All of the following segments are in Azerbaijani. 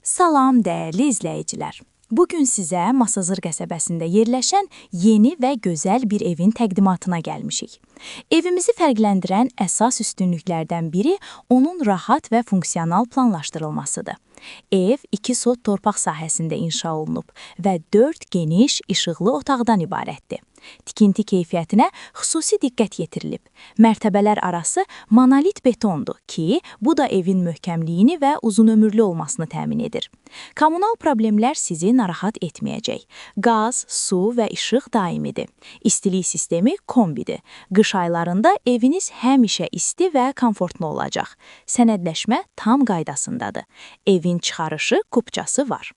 Salam dəyərli izləyicilər. Bugün sizə Masazır qəsəbəsində yerləşən yeni və gözəl bir evin təqdimatına gəlmişik. Evimizi fərqləndirən əsas üstünlüklərdən biri onun rahat və funksional planlaşdırılmasıdır. Ev 2 sot torpaq sahəsində inşa olunub və 4 geniş, işıqlı otaqdan ibarətdir. Tikinti keyfiyyətinə xüsusi diqqət yetirilib. Mərtəbələr arası monolit betondur ki, bu da evin möhkəmliyini və uzunömürlü olmasını təmin edir. Kommunal problemlər sizi narahat etməyəcək. Qaz, su və işıq daimidir. İstilik sistemi kombidir. Qış aylarında eviniz həmişə isti və komfortlu olacaq. Sənədləşmə tam qaydasındadır. Evin çıxarışı kupçası var.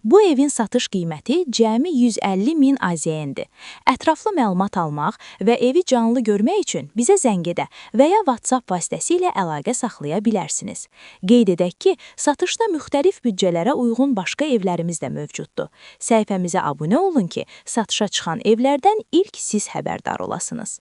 Bu evin satış qiyməti cəmi 150 min AZN-dir. Ətraflı məlumat almaq və evi canlı görmək üçün bizə zəng edə və ya WhatsApp vasitəsilə əlaqə saxlaya bilərsiniz. Qeyd edək ki, satışda müxtəlif büdcələrə uyğun başqa evlərimiz də mövcuddur. Səhifəmizə abunə olun ki, satışa çıxan evlərdən ilk siz xəbərdar olasınız.